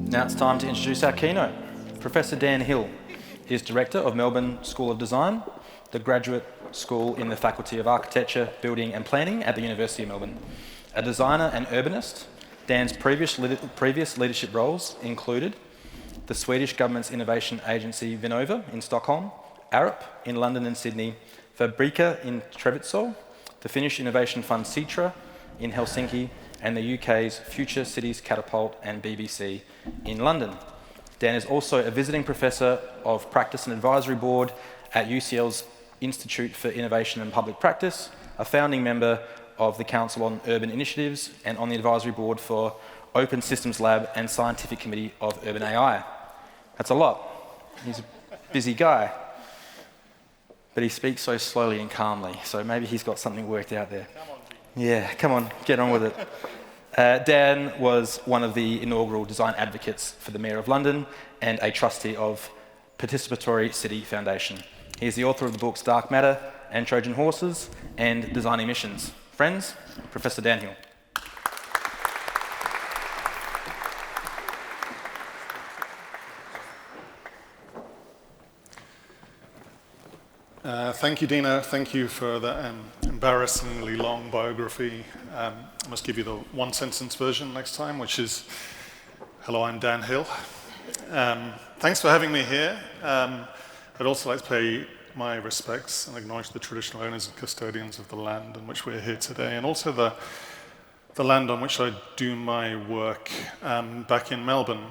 Now it's time to introduce our keynote. Professor Dan Hill is Director of Melbourne School of Design, the graduate school in the Faculty of Architecture, Building and Planning at the University of Melbourne. A designer and urbanist, Dan's previous leadership roles included the Swedish government's innovation agency Vinnova in Stockholm, Arup in London and Sydney, Fabrica in Treviso, the Finnish Innovation Fund SITRA in Helsinki, and the UK's Future Cities Catapult and BBC in London. Dan is also a visiting professor of practice and advisory board at UCL's Institute for Innovation and Public Practice, a founding member of the Council on Urban Initiatives, and on the advisory board for Open Systems Lab and Scientific Committee of Urban AI. That's a lot. He's a busy guy. But he speaks so slowly and calmly, so maybe he's got something worked out there. Come on, yeah, come on, get on with it. Dan was one of the inaugural design advocates for the Mayor of London and a trustee of Participatory City Foundation. He is the author of the books Dark Matter and Trojan Horses and Design Emissions. Friends, Professor Dan Hill. Thank you, Dina. Thank you for that embarrassingly long biography. I must give you the one-sentence version next time, which is, hello, I'm Dan Hill. Thanks for having me here. I'd also like to pay my respects and acknowledge the traditional owners and custodians of the land on which we're here today, and also the land on which I do my work back in Melbourne,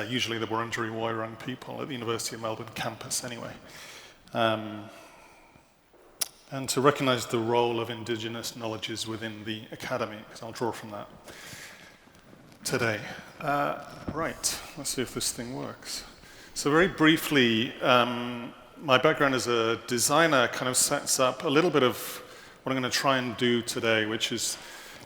usually the Wurundjeri Woiwurrung people at the University of Melbourne campus anyway. And to recognize the role of Indigenous knowledges within the academy, because I'll draw from that today. Right, let's see if this thing works. So very briefly, my background as a designer kind of sets up a little bit of what I'm going to try and do today, which is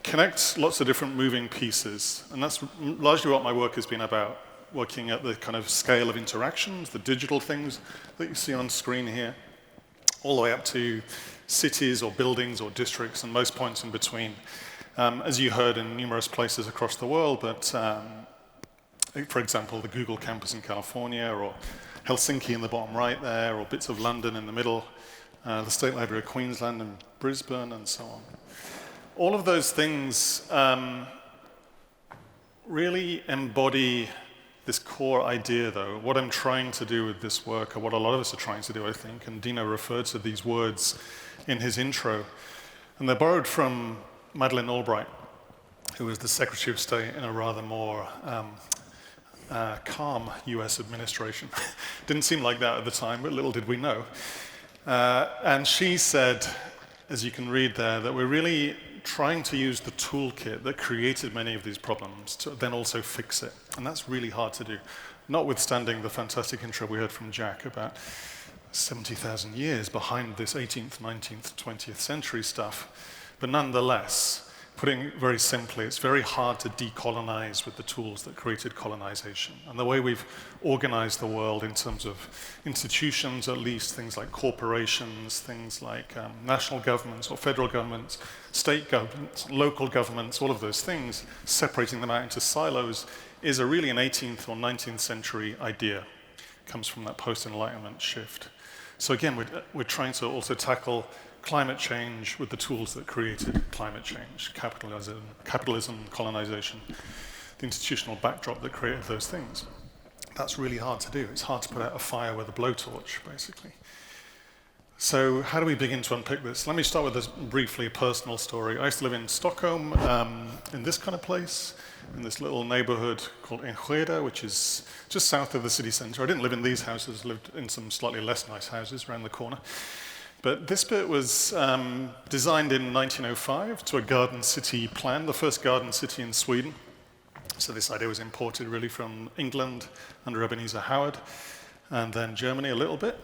connect lots of different moving pieces. And that's largely what my work has been about, working at the kind of scale of interactions, the digital things that you see on screen here, all the way up to cities or buildings or districts and most points in between. As you heard in numerous places across the world, but for example, the Google campus in California, or Helsinki in the bottom right there, or bits of London in the middle, the State Library of Queensland and Brisbane, and so on. All of those things really embody this core idea, though. What I'm trying to do with this work, or what a lot of us are trying to do, I think, and Dino referred to these words in his intro, and they're borrowed from Madeleine Albright, who was the Secretary of State in a rather more calm US administration. Didn't seem like that at the time, but little did we know. And she said, as you can read there, that we're really trying to use the toolkit that created many of these problems to then also fix it. And that's really hard to do, notwithstanding the fantastic intro we heard from Jack about 70,000 years behind this 18th, 19th, 20th century stuff. But nonetheless, putting it very simply, it's very hard to decolonize with the tools that created colonization. And the way we've organized the world in terms of institutions, at least things like corporations, things like national governments or federal governments, state governments, local governments, all of those things, separating them out into silos, is a really an 18th or 19th century idea. It comes from that post-Enlightenment shift. So again, we're trying to also tackle climate change with the tools that created climate change, capitalism, colonization, the institutional backdrop that created those things. That's really hard to do. It's hard to put out a fire with a blowtorch, basically. So how do we begin to unpick this? Let me start with this briefly personal story. I used to live in Stockholm, in this kind of place, in this little neighborhood called Enskede, which is just south of the city center. I didn't live in these houses, lived in some slightly less nice houses around the corner. But this bit was designed in 1905 to a garden city plan, the first garden city in Sweden. So this idea was imported really from England under Ebenezer Howard, and then Germany a little bit.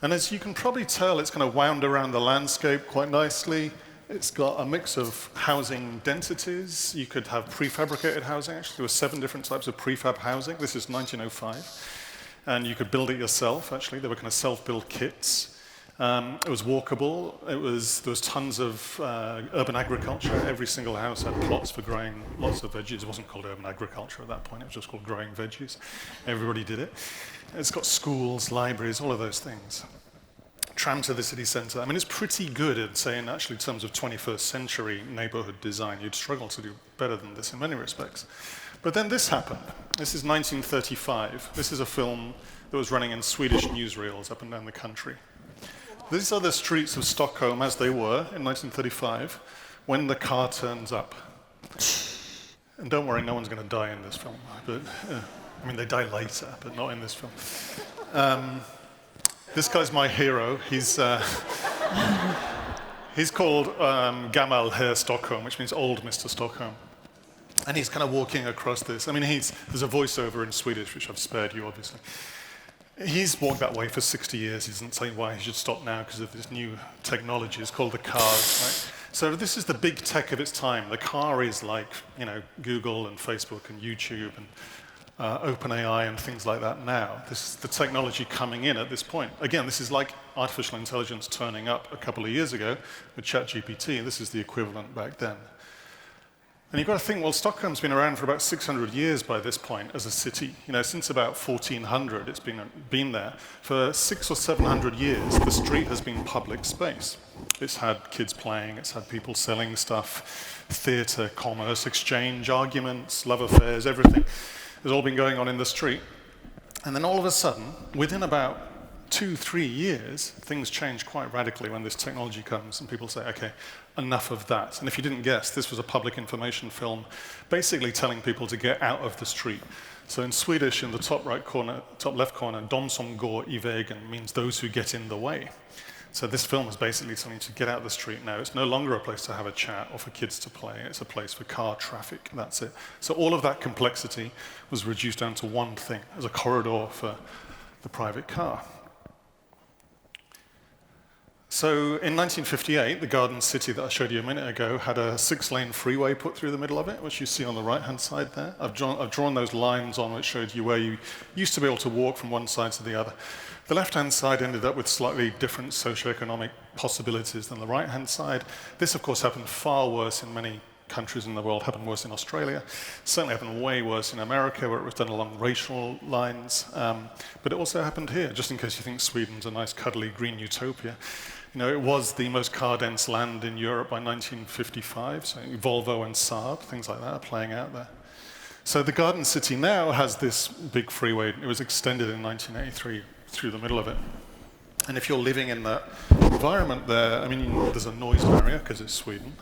And as you can probably tell, it's kind of wound around the landscape quite nicely. It's got a mix of housing densities. You could have prefabricated housing. Actually, there were 7 different types of prefab housing. This is 1905. And you could build it yourself, actually. There were kind of self-built kits. It was walkable. There was tons of urban agriculture. Every single house had plots for growing lots of veggies. It wasn't called urban agriculture at that point. It was just called growing veggies. Everybody did it. It's got schools, libraries, all of those things. Tram to the city centre. I mean, it's pretty good at saying, actually, in terms of 21st century neighbourhood design, you'd struggle to do better than this in many respects. But then this happened. This is 1935. This is a film that was running in Swedish newsreels up and down the country. These are the streets of Stockholm as they were in 1935 when the car turns up. And don't worry, no one's going to die in this film. But, I mean, they die later, but not in this film. This guy's my hero. He's called Gammal Herr Stockholm, which means old Mr. Stockholm. And he's kind of walking across this. I mean, there's a voiceover in Swedish, which I've spared you, obviously. He's walked that way for 60 years. He doesn't say why he should stop now because of this new technology. It's called the cars, right? So this is the big tech of its time. The car is like, Google and Facebook and YouTube and OpenAI and things like that now. This is the technology coming in at this point. Again, this is like artificial intelligence turning up a couple of years ago with ChatGPT. This is the equivalent back then. And you've got to think, well, Stockholm's been around for about 600 years by this point as a city. Since about 1400, it's been there. For 600 or 700 years, the street has been public space. It's had kids playing, it's had people selling stuff, theatre, commerce, exchange, arguments, love affairs, everything. It's all been going on in the street. And then all of a sudden, within about 2-3 years, things change quite radically when this technology comes and people say, okay, enough of that. And if you didn't guess, this was a public information film basically telling people to get out of the street. So in Swedish, in the top left corner, de som går i vägen means those who get in the way. So this film is basically telling you to get out of the street now. It's no longer a place to have a chat or for kids to play. It's a place for car traffic. That's it. So all of that complexity was reduced down to one thing, as a corridor for the private car. So in 1958, the Garden City that I showed you a minute ago had a 6-lane freeway put through the middle of it, which you see on the right-hand side there. I've drawn those lines on which showed you where you used to be able to walk from one side to the other. The left-hand side ended up with slightly different socioeconomic possibilities than the right-hand side. This, of course, happened far worse in many countries in the world, happened worse in Australia, certainly happened way worse in America, where it was done along racial lines. But it also happened here, just in case you think Sweden's a nice, cuddly, green utopia. It was the most car-dense land in Europe by 1955, so Volvo and Saab, things like that, are playing out there. So the Garden City now has this big freeway. It was extended in 1983 through the middle of it. And if you're living in that environment there, I mean, there's a noise barrier because it's Sweden,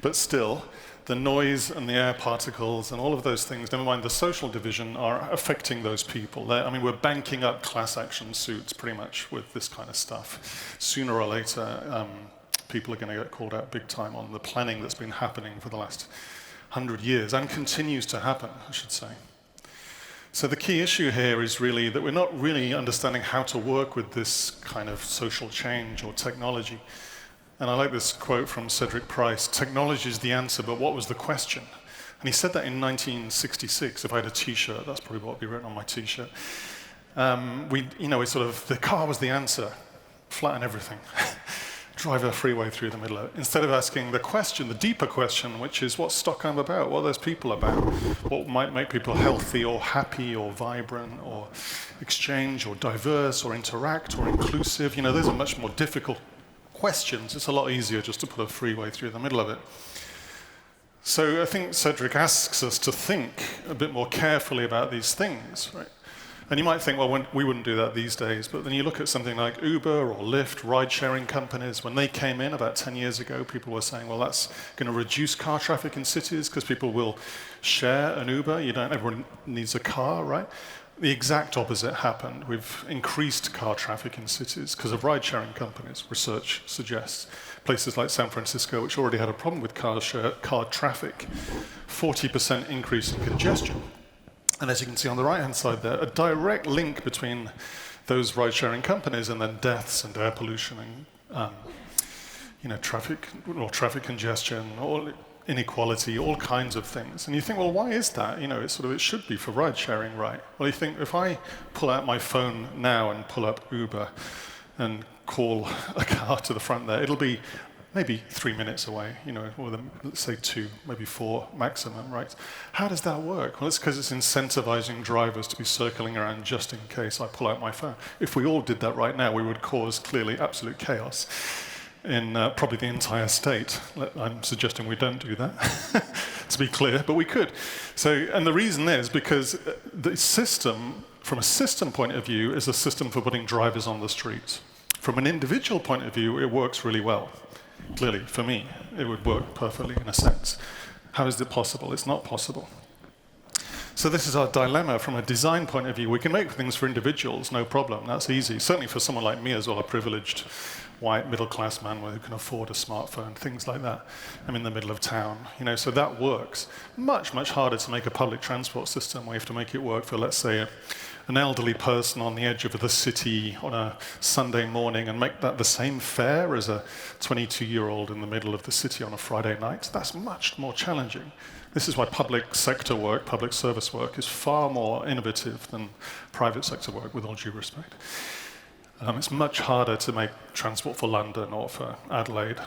but still, the noise and the air particles and all of those things, never mind the social division, are affecting those people. We're banking up class action suits pretty much with this kind of stuff. Sooner or later, people are going to get called out big time on the planning that's been happening for the last 100 years and continues to happen, I should say. So the key issue here is really that we're not really understanding how to work with this kind of social change or technology. And I like this quote from Cedric Price: "Technology is the answer, but what was the question?" And he said that in 1966. If I had a T-shirt, that's probably what would be written on my T-shirt. The car was the answer. Flatten everything. Drive a freeway through the middle of it. Instead of asking the question, the deeper question, which is what's Stockholm about? What are those people about? What might make people healthy or happy or vibrant or exchange or diverse or interact or inclusive? Those are much more difficult questions. It's a lot easier just to put a freeway through the middle of it. So I think Cedric asks us to think a bit more carefully about these things, right? And you might think, well, we wouldn't do that these days, but then you look at something like Uber or Lyft, ride-sharing companies. When they came in about 10 years ago, people were saying, well, that's going to reduce car traffic in cities because people will share an Uber. Everyone needs a car, right? The exact opposite happened. We've increased car traffic in cities because of ride-sharing companies, research suggests. Places like San Francisco, which already had a problem with car traffic, 40% increase in congestion. And as you can see on the right-hand side there, a direct link between those ride-sharing companies and then deaths and air pollution and traffic congestion, all inequality, all kinds of things. And you think, well, why is that? It should be for ride-sharing, right? Well, you think, if I pull out my phone now and pull up Uber and call a car to the front there, it'll be maybe 3 minutes away, or let's say 2, maybe 4 maximum, right? How does that work? Well, it's because it's incentivizing drivers to be circling around just in case I pull out my phone. If we all did that right now, we would cause clearly absolute chaos in probably the entire state. I'm suggesting we don't do that, to be clear, but we could. And the reason is because the system, from a system point of view, is a system for putting drivers on the streets. From an individual point of view, it works really well. Clearly, for me, it would work perfectly in a sense. How is it possible? It's not possible. So this is our dilemma from a design point of view. We can make things for individuals, no problem. That's easy. Certainly for someone like me as well, a privileged white middle-class man who can afford a smartphone, things like that. I'm in the middle of town, so that works. Much, much harder to make a public transport system where you have to make it work for, let's say, an elderly person on the edge of the city on a Sunday morning and make that the same fare as a 22-year-old in the middle of the city on a Friday night. That's much more challenging. This is why public sector work, public service work, is far more innovative than private sector work, with all due respect. It's much harder to make transport for London or for Adelaide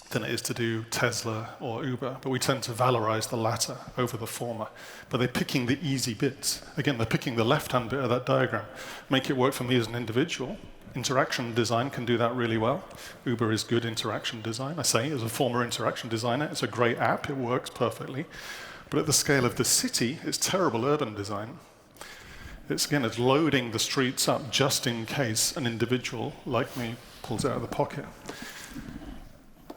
than it is to do Tesla or Uber, but we tend to valorize the latter over the former. But they're picking the easy bits. Again, they're picking the left-hand bit of that diagram. Make it work for me as an individual. Interaction design can do that really well. Uber is good interaction design. I say, as a former interaction designer, it's a great app. It works perfectly. But at the scale of the city, it's terrible urban design. It's loading the streets up just in case an individual like me pulls it out of the pocket.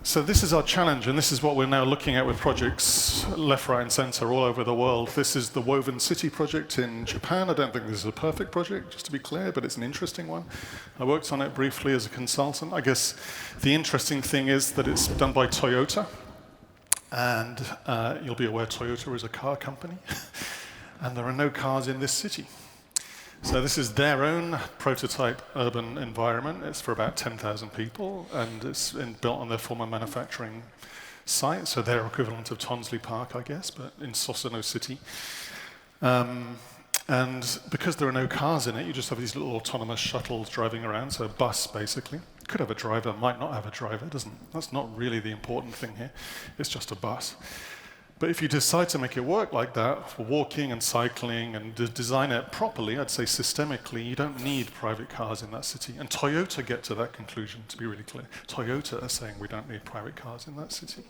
So this is our challenge, and this is what we're now looking at with projects left, right, and center all over the world. This is the Woven City project in Japan. I don't think this is a perfect project, just to be clear, but it's an interesting one. I worked on it briefly as a consultant. I guess the interesting thing is that it's done by Toyota, and you'll be aware Toyota is a car company, and there are no cars in this city. So this is their own prototype urban environment. It's for about 10,000 people, and it's built on their former manufacturing site, so their equivalent of Tonsley Park, I guess, but in Sosano City. And because there are no cars in it, you just have these little autonomous shuttles driving around, so a bus, basically. Could have a driver, might not have a driver. That's not really the important thing here. It's just a bus. But if you decide to make it work like that, for walking and cycling and design it properly, I'd say systemically, you don't need private cars in that city. And Toyota get to that conclusion, to be really clear. Toyota are saying we don't need private cars in that city.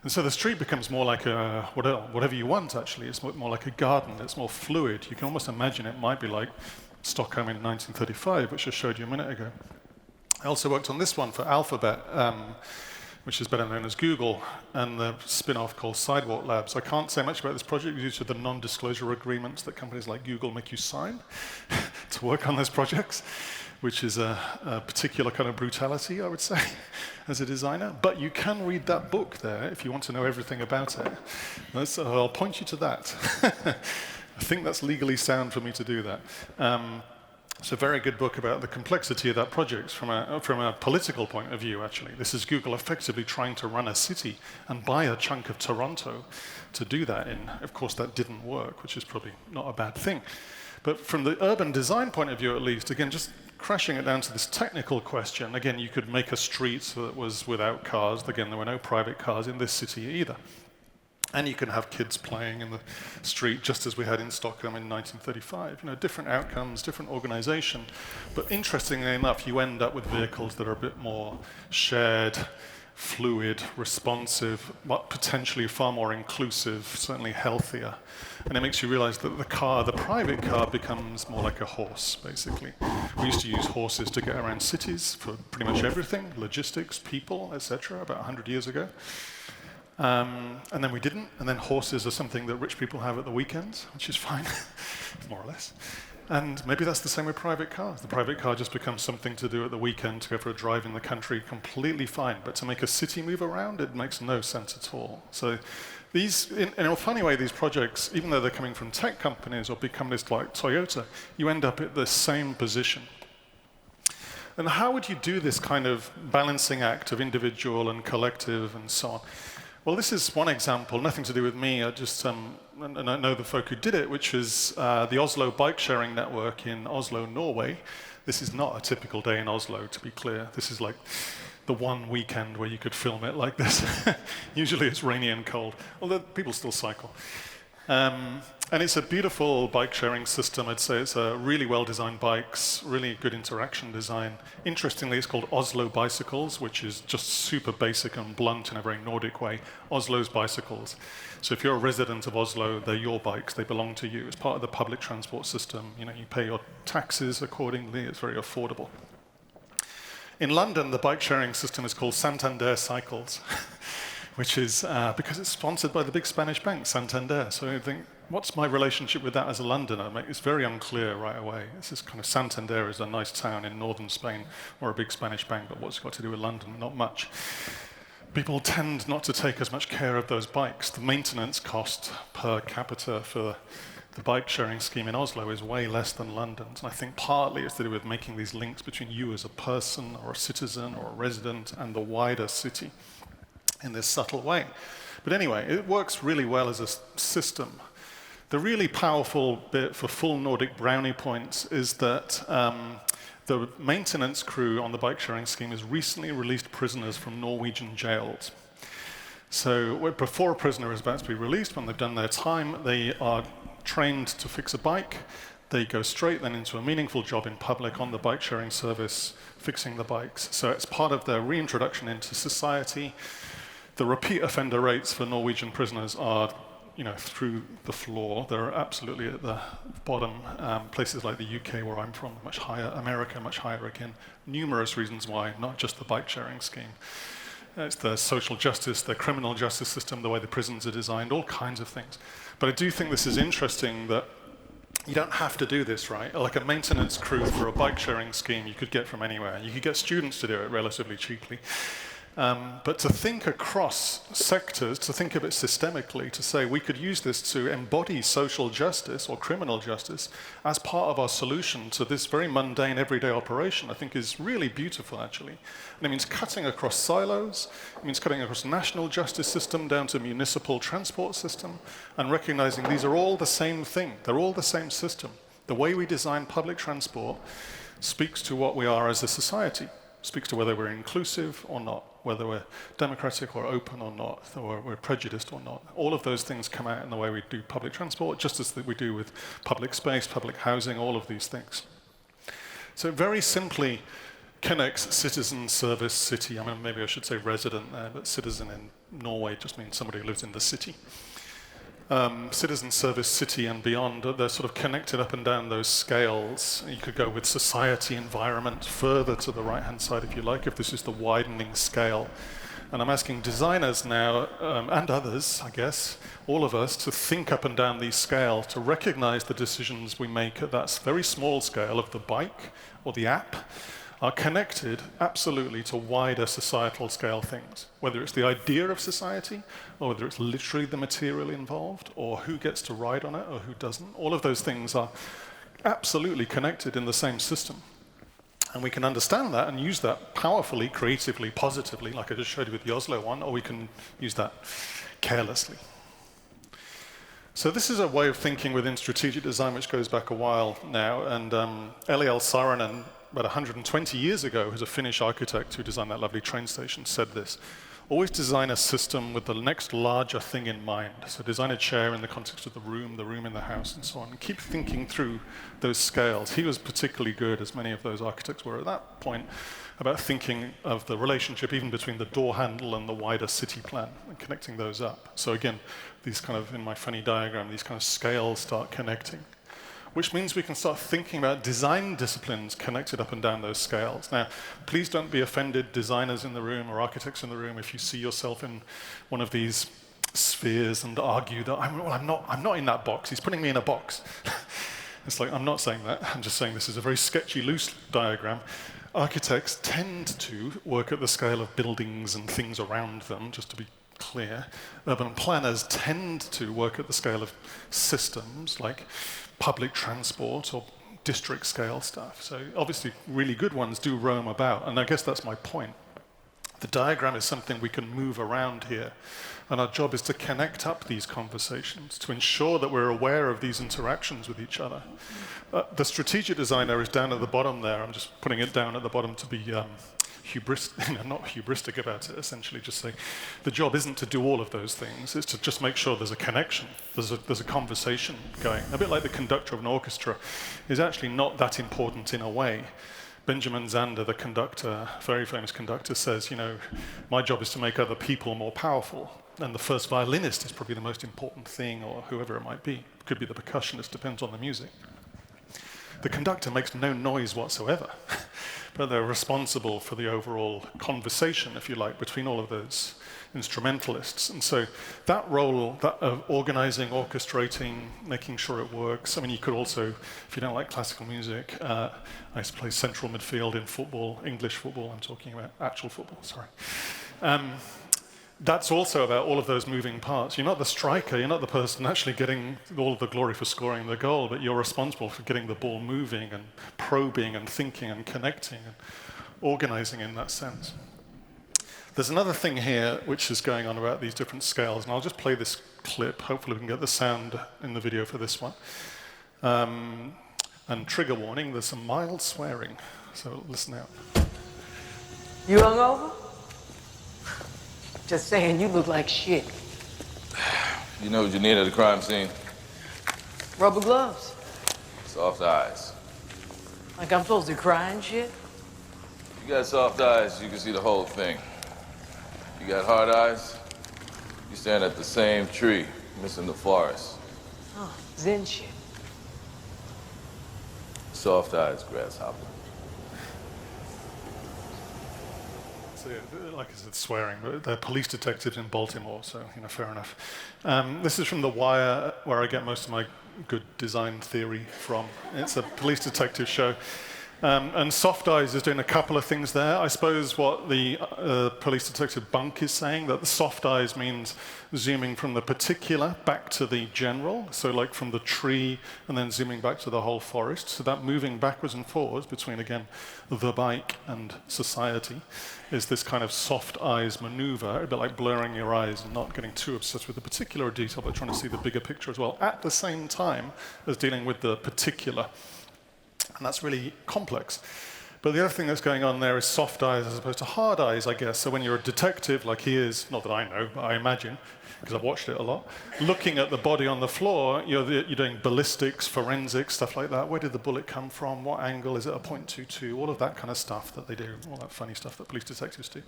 And so the street becomes more like a, whatever you want, actually. It's more like a garden. It's more fluid. You can almost imagine it might be like Stockholm in 1935, which I showed you a minute ago. I also worked on this one for Alphabet, which is better known as Google, and the spin-off called Sidewalk Labs. I can't say much about this project due to the non-disclosure agreements that companies like Google make you sign to work on those projects, which is a particular kind of brutality, I would say, as a designer. But you can read that book there if you want to know everything about it. I'll point you to that. I think that's legally sound for me to do that. It's a very good book about the complexity of that project from a political point of view, actually. This is Google effectively trying to run a city and buy a chunk of Toronto to do that in. Of course, that didn't work, which is probably not a bad thing. But from the urban design point of view, at least, again, just crashing it down to this technical question, again, you could make a street that was without cars. Again, there were no private cars in this city either. And you can have kids playing in the street, just as we had in Stockholm in 1935. Different outcomes, different organization. But interestingly enough, you end up with vehicles that are a bit more shared, fluid, responsive, but potentially far more inclusive, certainly healthier. And it makes you realize that the private car becomes more like a horse, basically. We used to use horses to get around cities for pretty much everything, logistics, people, etc., about 100 years ago. And then we didn't, and then horses are something that rich people have at the weekends, which is fine, more or less. And maybe that's the same with private cars. The private car just becomes something to do at the weekend, to go for a drive in the country, completely fine. But to make a city move around, it makes no sense at all. So these, in a funny way, these projects, even though they're coming from tech companies or big companies like Toyota, you end up at the same position. And how would you do this kind of balancing act of individual and collective and so on? Well, this is one example, nothing to do with me. I just, and I know the folk who did it, which is the Oslo bike sharing network in Oslo, Norway. This is not a typical day in Oslo, to be clear. This is like the one weekend where you could film it like this. Usually it's rainy and cold, although people still cycle. And it's a beautiful bike sharing system. I'd say it's a really well-designed bikes, really good interaction design. Interestingly, it's called Oslo Bicycles, which is just super basic and blunt in a very Nordic way. Oslo's bicycles. So if you're a resident of Oslo, they're your bikes, they belong to you. It's part of the public transport system. You know, you pay your taxes accordingly, it's very affordable. In London, the bike sharing system is called Santander Cycles, which is because it's sponsored by the big Spanish bank, Santander. So you think, what's my relationship with that as a Londoner? It's very unclear right away. It's this kind of Santander is a nice town in northern Spain or a big Spanish bank, but what's it got to do with London? Not much. People tend not to take as much care of those bikes. The maintenance cost per capita for the bike sharing scheme in Oslo is way less than London's. And I think partly it's to do with making these links between you as a person or a citizen or a resident and the wider city in this subtle way. But anyway, it works really well as a system. The really powerful bit for full Nordic brownie points is that the maintenance crew on the bike sharing scheme has recently released prisoners from Norwegian jails. So before a prisoner is about to be released, when they've done their time, they are trained to fix a bike. They go straight then into a meaningful job in public on the bike sharing service, fixing the bikes. So it's part of their reintroduction into society. The repeat offender rates for Norwegian prisoners are, you know, through the floor. They're absolutely at the bottom. Places like the UK, where I'm from, much higher. America, much higher again. Numerous reasons why, not just the bike sharing scheme. It's the social justice, the criminal justice system, the way the prisons are designed, all kinds of things. But I do think this is interesting that you don't have to do this, right? Like a maintenance crew for a bike sharing scheme you could get from anywhere. You could get students to do it relatively cheaply. But to think across sectors, to think of it systemically, to say we could use this to embody social justice or criminal justice as part of our solution to this very mundane everyday operation, I think is really beautiful, actually. And it means cutting across silos, it means cutting across national justice system down to municipal transport system, and recognizing these are all the same thing, they're all the same system. The way we design public transport speaks to what we are as a society, speaks to whether we're inclusive or not, whether we're democratic or open or not, or we're prejudiced or not. All of those things come out in the way we do public transport, just as we do with public space, public housing, all of these things. So it very simply connects citizen, service, city. I mean, maybe I should say resident there, but citizen in Norway just means somebody who lives in the city. Citizen, service, city, and beyond, they're sort of connected up and down those scales. You could go with society, environment, further to the right-hand side, if you like, if this is the widening scale. And I'm asking designers now, and others, I guess, all of us, to think up and down these scales, to recognize the decisions we make at that very small scale of the bike or the app, are connected absolutely to wider societal scale things, whether it's the idea of society, or whether it's literally the material involved, or who gets to ride on it, or who doesn't. All of those things are absolutely connected in the same system. And we can understand that and use that powerfully, creatively, positively, like I just showed you with the Oslo one, or we can use that carelessly. So this is a way of thinking within strategic design which goes back a while now, and L.L. Saarinen, about 120 years ago, who's a Finnish architect who designed that lovely train station, said this: always design a system with the next larger thing in mind. So design a chair in the context of the room in the house, and so on. And keep thinking through those scales. He was particularly good, as many of those architects were at that point, about thinking of the relationship even between the door handle and the wider city plan, and connecting those up. So again, these kind of, in my funny diagram, these kind of scales start connecting, which means we can start thinking about design disciplines connected up and down those scales. Now, please don't be offended, designers in the room or architects in the room, if you see yourself in one of these spheres and argue that I'm not in that box. He's putting me in a box. It's like, I'm not saying that. I'm just saying this is a very sketchy, loose diagram. Architects tend to work at the scale of buildings and things around them, just to be clear. Urban planners tend to work at the scale of systems, like public transport or district scale stuff. So obviously really good ones do roam about, and I guess that's my point. The diagram is something we can move around here. And our job is to connect up these conversations, to ensure that we're aware of these interactions with each other. The strategic designer is down at the bottom there. I'm just putting it down at the bottom to be not hubristic about it, essentially just say the job isn't to do all of those things, it's to just make sure there's a connection, there's a conversation going. A bit like the conductor of an orchestra is actually not that important in a way. Benjamin Zander, the conductor, very famous conductor, says, my job is to make other people more powerful. And the first violinist is probably the most important thing, or whoever it might be. It could be the percussionist, depends on the music. The conductor makes no noise whatsoever, but they're responsible for the overall conversation, if you like, between all of those instrumentalists. And so that role of organizing, orchestrating, making sure it works. I mean, you could also, if you don't like classical music, I used to play central midfield in football, English football, I'm talking about actual football, sorry. That's also about all of those moving parts. You're not the striker, you're not the person actually getting all of the glory for scoring the goal, but you're responsible for getting the ball moving and probing and thinking and connecting and organizing in that sense. There's another thing here which is going on about these different scales, and I'll just play this clip. Hopefully we can get the sound in the video for this one. And trigger warning, there's some mild swearing, so listen out. You hungover? Just saying, you look like shit. You know what you need at a crime scene? Rubber gloves. Soft eyes. Like I'm supposed to cry and shit? You got soft eyes, you can see the whole thing. You got hard eyes, you stand at the same tree, missing the forest. Oh, Zen shit. Soft eyes, grasshopper. So, like I said, swearing, but they're police detectives in Baltimore, so, fair enough. This is from The Wire, where I get most of my good design theory from. It's a police detective show. And Soft Eyes is doing a couple of things there. I suppose what the police detective Bunk is saying, that the soft eyes means zooming from the particular back to the general, so like from the tree and then zooming back to the whole forest. So that moving backwards and forwards between, again, the bike and society is this kind of soft eyes maneuver, a bit like blurring your eyes and not getting too obsessed with the particular detail, but trying to see the bigger picture as well, at the same time as dealing with the particular. And that's really complex. But the other thing that's going on there is soft eyes as opposed to hard eyes, I guess. So when you're a detective, like he is, not that I know, but I imagine, because I've watched it a lot, looking at the body on the floor, you're doing ballistics, forensics, stuff like that. Where did the bullet come from? What angle? Is it a .22? All of that kind of stuff that they do, all that funny stuff that police detectives do.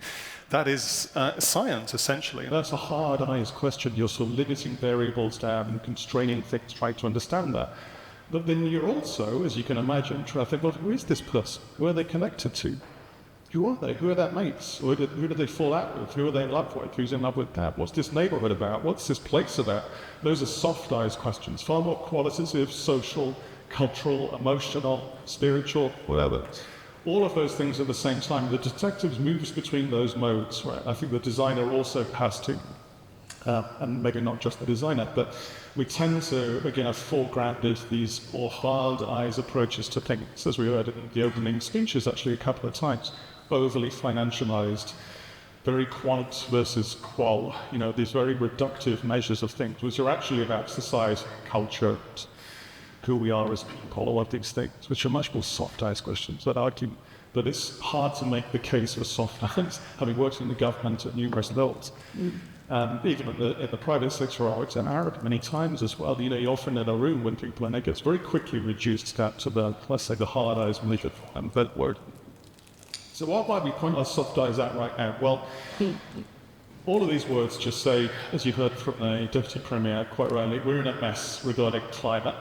That is science, essentially. That's a hard eyes question. You're sort of limiting variables down and constraining things, trying to understand that. But then you're also, as you can imagine, trying to think, well, who is this person? Who are they connected to? Who are they? Who are their mates? Who do they fall out with? Who are they in love with? Who's in love with that? What's this neighborhood about? What's this place about? Those are soft eyes questions, far more qualitative, social, cultural, emotional, spiritual, whatever. All of those things at the same time. The detective moves between those modes, right? I think the designer also has to, and maybe not just the designer, but we tend to, again, have foregrounded these more hard eyes approaches to things, as we heard in the opening speeches actually a couple of times, overly financialized, very quant versus qual, these very reductive measures of things, which are actually about society, culture, who we are as people, all of these things, which are much more soft eyes questions that argue that it's hard to make the case for soft eyes, having worked in the government at numerous levels. Even in the private sector, I worked in Arup many times as well. You're often in a room when people, and it gets very quickly reduced down to the, let's say, the hard eyes method and that word. So why we point our soft eyes out right now? Well, all of these words just say, as you heard from the Deputy Premier quite rightly, we're in a mess regarding climate.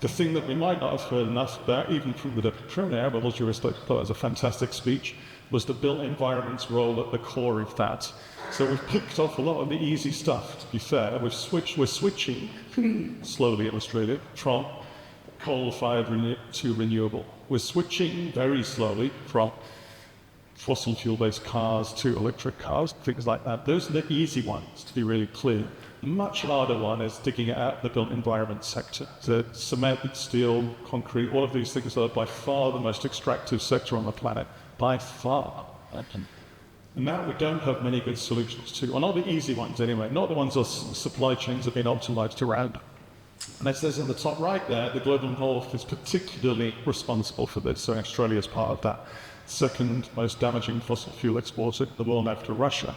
The thing that we might not have heard enough about, even from the Deputy Premier, but all due respect, I thought it was a fantastic speech, was the built environment's role at the core of that. So we've picked off a lot of the easy stuff, to be fair. We're switching, slowly illustrated, from coal-fired to renewable. We're switching very slowly from fossil fuel-based cars to electric cars, things like that. Those are the easy ones, to be really clear. The much harder one is digging out the built environment sector. The cement, steel, concrete, all of these things are by far the most extractive sector on the planet, by far. And now we don't have many good solutions to, or not the easy ones anyway, not the ones our supply chains have been optimized around. And it says in the top right there, the global north is particularly responsible for this, so Australia is part of that second most damaging fossil fuel exporter in the world after Russia.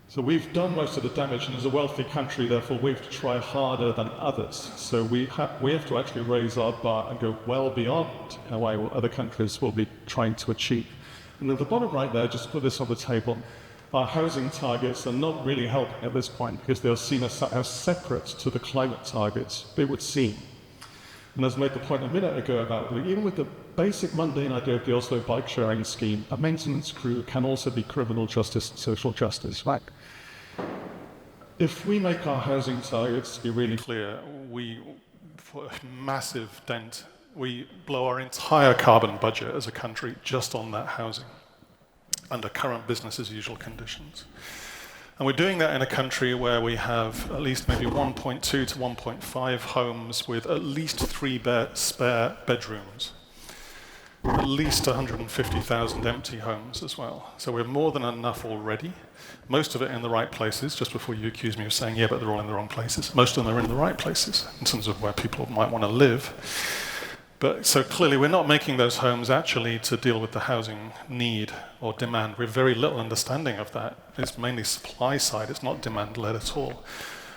So we've done most of the damage, and as a wealthy country, therefore, we have to try harder than others. So we have to actually raise our bar and go well beyond what other countries will be trying to achieve. And at the bottom right there, just put this on the table, our housing targets are not really helping at this point because they are seen as separate to the climate targets they would seem. And as I made the point a minute ago about even with the basic mundane idea of the Oslo bike sharing scheme, a maintenance crew can also be criminal justice and social justice, right? If we make our housing targets be really Clear, we put a massive dent. We blow our entire carbon budget as a country just on that housing under current business as usual conditions. And we're doing that in a country where we have at least maybe 1.2 to 1.5 homes with at least 3 spare bedrooms, at least 150,000 empty homes as well. So we're more than enough already. Most of it in the right places, just before you accuse me of saying, yeah, but they're all in the wrong places. Most of them are in the right places in terms of where people might want to live. But so clearly we're not making those homes actually to deal with the housing need or demand. We have very little understanding of that. It's mainly supply side, it's not demand-led at all.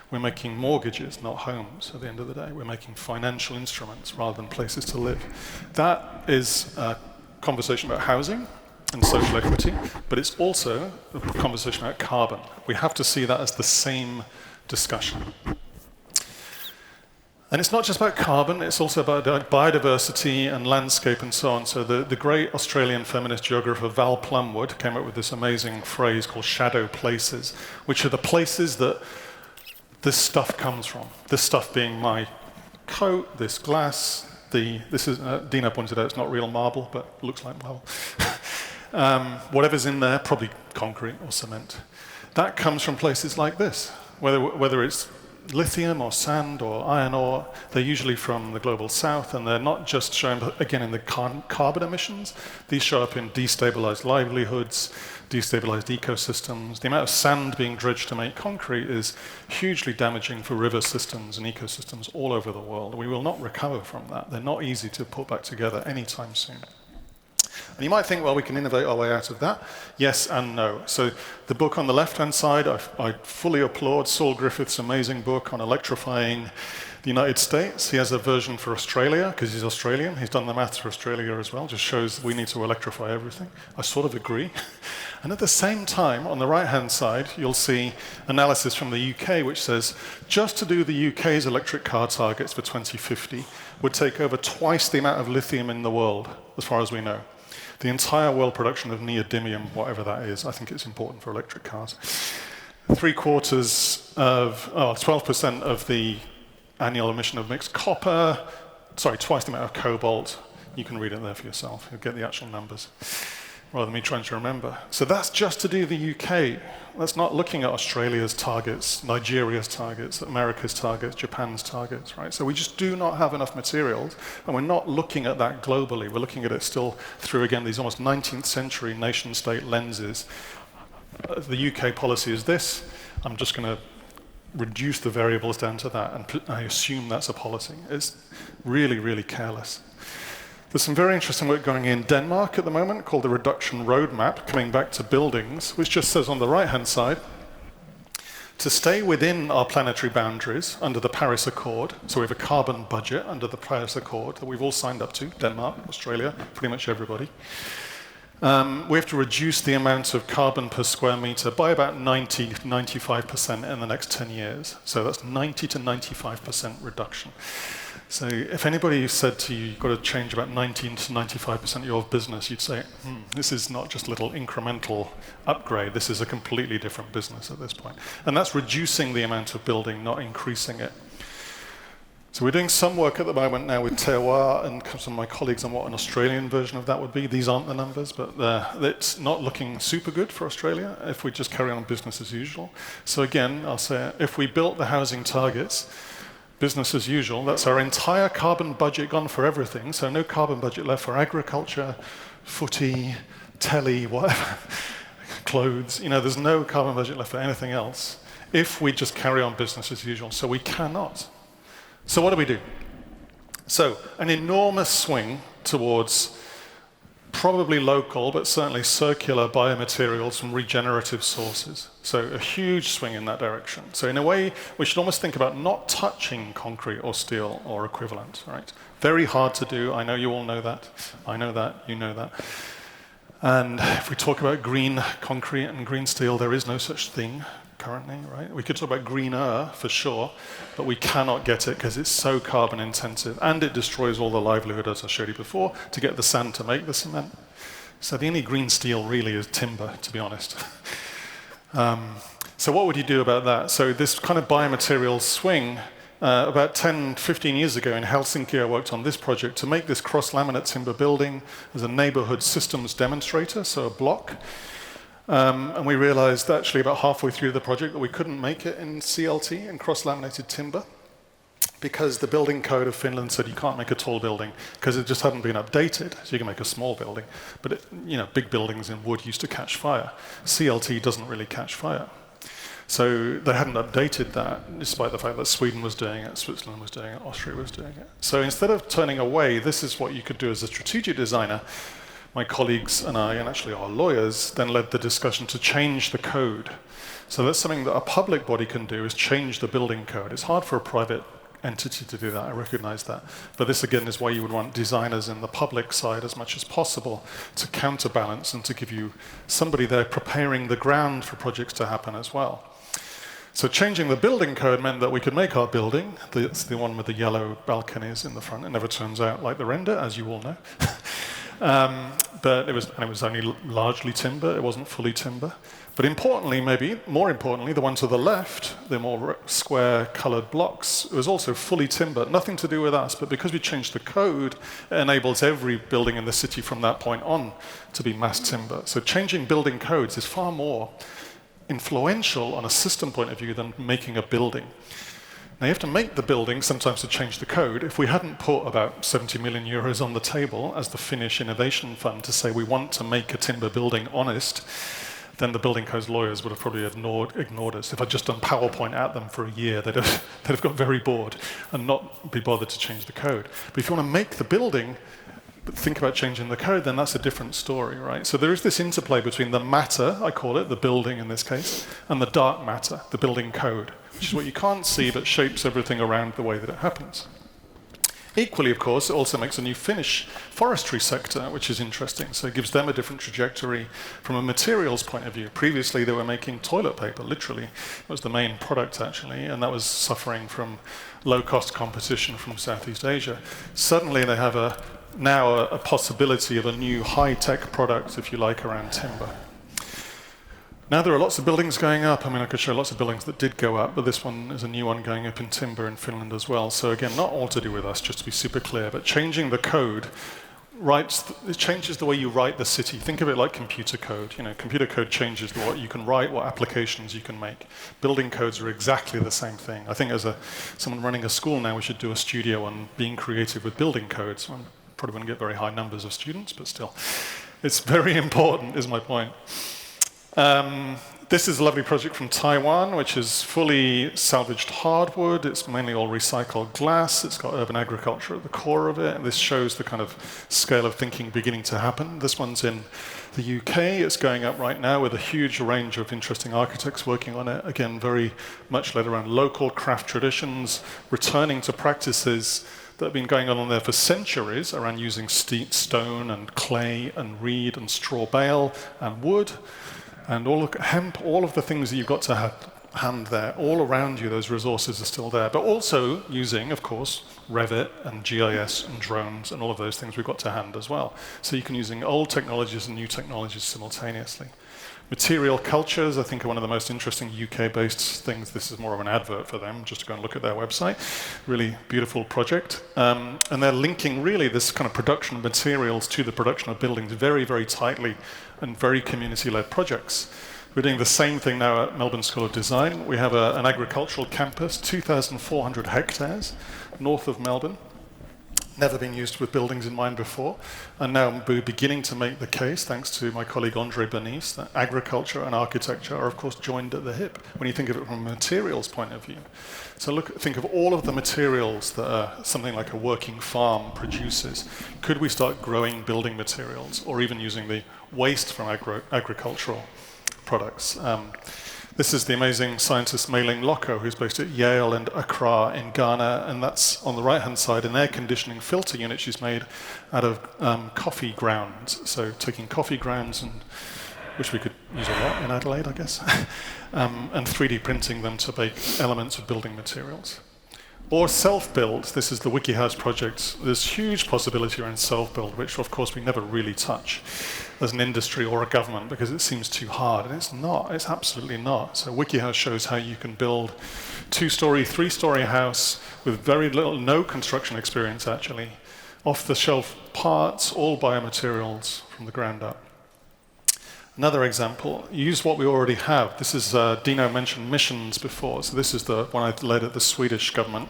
We're making mortgages, not homes at the end of the day. We're making financial instruments rather than places to live. That is a conversation about housing and social equity, but it's also a conversation about carbon. We have to see that as the same discussion. And it's not just about carbon, it's also about biodiversity and landscape and so on. So the great Australian feminist geographer Val Plumwood came up with this amazing phrase called shadow places, which are the places that this stuff comes from. This stuff being my coat, this glass, this is, Dina pointed out it's not real marble, but looks like marble. Whatever's in there, probably concrete or cement. That comes from places like this, whether it's lithium or sand or iron ore. They're usually from the global south, and they're not just shown, again, in the carbon emissions. These show up in destabilized livelihoods, destabilized ecosystems. The amount of sand being dredged to make concrete is hugely damaging for river systems and ecosystems all over the world. We will not recover from that. They're not easy to put back together anytime soon. And you might think, well, we can innovate our way out of that. Yes and no. So the book on the left-hand side, I fully applaud Saul Griffith's amazing book on electrifying the United States. He has a version for Australia, because he's Australian. He's done the maths for Australia as well. Just shows we need to electrify everything. I sort of agree. And at the same time, on the right-hand side, you'll see analysis from the UK, which says just to do the UK's electric car targets for 2050 would take over twice the amount of lithium in the world, as far as we know. The entire world production of neodymium, whatever that is, I think it's important for electric cars. 12% of the annual emission of mixed copper, twice the amount of cobalt. You can read it there for yourself. You'll get the actual numbers, rather than me trying to remember. So that's just to do the UK. That's not looking at Australia's targets, Nigeria's targets, America's targets, Japan's targets, right? So we just do not have enough materials, and we're not looking at that globally. We're looking at it still through, again, these almost 19th century nation-state lenses. The UK policy is this. I'm just going to reduce the variables down to that, and I assume that's a policy. It's really, really careless. There's some very interesting work going in Denmark at the moment called the Reduction Roadmap, coming back to buildings, which just says on the right-hand side, to stay within our planetary boundaries under the Paris Accord, so we have a carbon budget under the Paris Accord that we've all signed up to, Denmark, Australia, pretty much everybody. We have to reduce the amount of carbon per square meter by about 90 to 95% in the next 10 years. So that's 90 to 95% reduction. So if anybody said to you, you've got to change about 19 to 95% of your business, you'd say, this is not just a little incremental upgrade, this is a completely different business at this point. And that's reducing the amount of building, not increasing it. So we're doing some work at the moment now with Terroir and some of my colleagues on what an Australian version of that would be. These aren't the numbers, but it's not looking super good for Australia if we just carry on business as usual. So again, I'll say, if we built the housing targets, business as usual, that's our entire carbon budget gone for everything, so no carbon budget left for agriculture, footy, telly, whatever. clothes. There's no carbon budget left for anything else if we just carry on business as usual. So we cannot. So what do? So an enormous swing towards probably local, but certainly circular biomaterials from regenerative sources. So a huge swing in that direction. So in a way, we should almost think about not touching concrete or steel or equivalent, right? Very hard to do. I know you all know that. I know that. You know that. And if we talk about green concrete and green steel, there is no such thing currently, right? We could talk about greener for sure, but we cannot get it because it's so carbon intensive and it destroys all the livelihood, as I showed you before, to get the sand to make the cement. So the only green steel really is timber, to be honest. So what would you do about that? So this kind of biomaterial swing, about 10, 15 years ago in Helsinki, I worked on this project to make this cross-laminate timber building as a neighborhood systems demonstrator, so a block. And we realized actually about halfway through the project that we couldn't make it in CLT, in cross-laminated timber, because the building code of Finland said you can't make a tall building because it just hadn't been updated. So you can make a small building, but big buildings in wood used to catch fire. CLT doesn't really catch fire. So they hadn't updated that, despite the fact that Sweden was doing it, Switzerland was doing it, Austria was doing it. So instead of turning away, this is what you could do as a strategic designer. My colleagues and I, and actually our lawyers, then led the discussion to change the code. So that's something that a public body can do, is change the building code. It's hard for a private entity to do that, I recognize that. But this again is why you would want designers in the public side as much as possible to counterbalance and to give you somebody there preparing the ground for projects to happen as well. So changing the building code meant that we could make our building. It's the one with the yellow balconies in the front. It never turns out like the render, as you all know. But it was only largely timber. It wasn't fully timber. But importantly, maybe more importantly, the one to the left, the more square-colored blocks, it was also fully timber. Nothing to do with us, but because we changed the code, it enables every building in the city from that point on to be mass timber. So changing building codes is far more influential on a system point of view than making a building. Now you have to make the building sometimes to change the code. If we hadn't put about 70 million euros on the table as the Finnish Innovation Fund to say we want to make a timber building honest, then the building codes lawyers would have probably ignored us. If I'd just done PowerPoint at them for a year, they'd have got very bored and not be bothered to change the code. But if you want to make the building, but think about changing the code, then that's a different story, right? So there is this interplay between the matter, I call it, the building in this case, and the dark matter, the building code, which is what you can't see but shapes everything around the way that it happens. Equally, of course, it also makes a new Finnish forestry sector, which is interesting. So it gives them a different trajectory from a materials point of view. Previously, they were making toilet paper, literally. It was the main product, actually, and that was suffering from low-cost competition from Southeast Asia. Suddenly, they have now a possibility of a new high-tech product, if you like, around timber. Now there are lots of buildings going up. I mean, I could show lots of buildings that did go up, but this one is a new one going up in timber in Finland as well. So again, not all to do with us, just to be super clear, but changing the code it changes the way you write the city. Think of it like computer code. Computer code changes what you can write, what applications you can make. Building codes are exactly the same thing. I think as someone running a school now, we should do a studio on being creative with building codes. I probably wouldn't get very high numbers of students, but still. It's very important, is my point. This is a lovely project from Taiwan, which is fully salvaged hardwood. It's mainly all recycled glass. It's got urban agriculture at the core of it. And this shows the kind of scale of thinking beginning to happen. This one's in the UK. It's going up right now with a huge range of interesting architects working on it. Again, very much led around local craft traditions, returning to practices that have been going on there for centuries around using stone and clay and reed and straw bale and wood. And all of hemp, all of the things that you've got to hand there, all around you, those resources are still there. But also using, of course, Revit and GIS and drones and all of those things we've got to hand as well. So you can using old technologies and new technologies simultaneously. Material cultures, I think, are one of the most interesting UK-based things. This is more of an advert for them, just to go and look at their website. Really beautiful project. And they're linking really this kind of production of materials to the production of buildings very, very tightly and very community-led projects. We're doing the same thing now at Melbourne School of Design. We have an agricultural campus, 2,400 hectares, north of Melbourne. never been used with buildings in mind before. And now we're beginning to make the case, thanks to my colleague Andre Bernice, that agriculture and architecture are, of course, joined at the hip when you think of it from a materials point of view. So think of all of the materials that something like a working farm produces. Could we start growing building materials, or even using the waste from agricultural products? This is the amazing scientist Mei-Ling Loco, who's based at Yale and Accra in Ghana, and that's on the right-hand side an air conditioning filter unit she's made out of coffee grounds. So taking coffee grounds, and which we could use a lot in Adelaide, I guess, and 3D printing them to make elements of building materials. Or self-build. This is the WikiHouse project. There's huge possibility around self-build, which of course we never really touch as an industry or a government because it seems too hard. And it's not. It's absolutely not. So WikiHouse shows how you can build 2-story, 3-story house with very little, no construction experience actually, off-the-shelf parts, all biomaterials from the ground up. Another example, use what we already have. This is, Dino mentioned missions before, so this is the one I led at the Swedish government,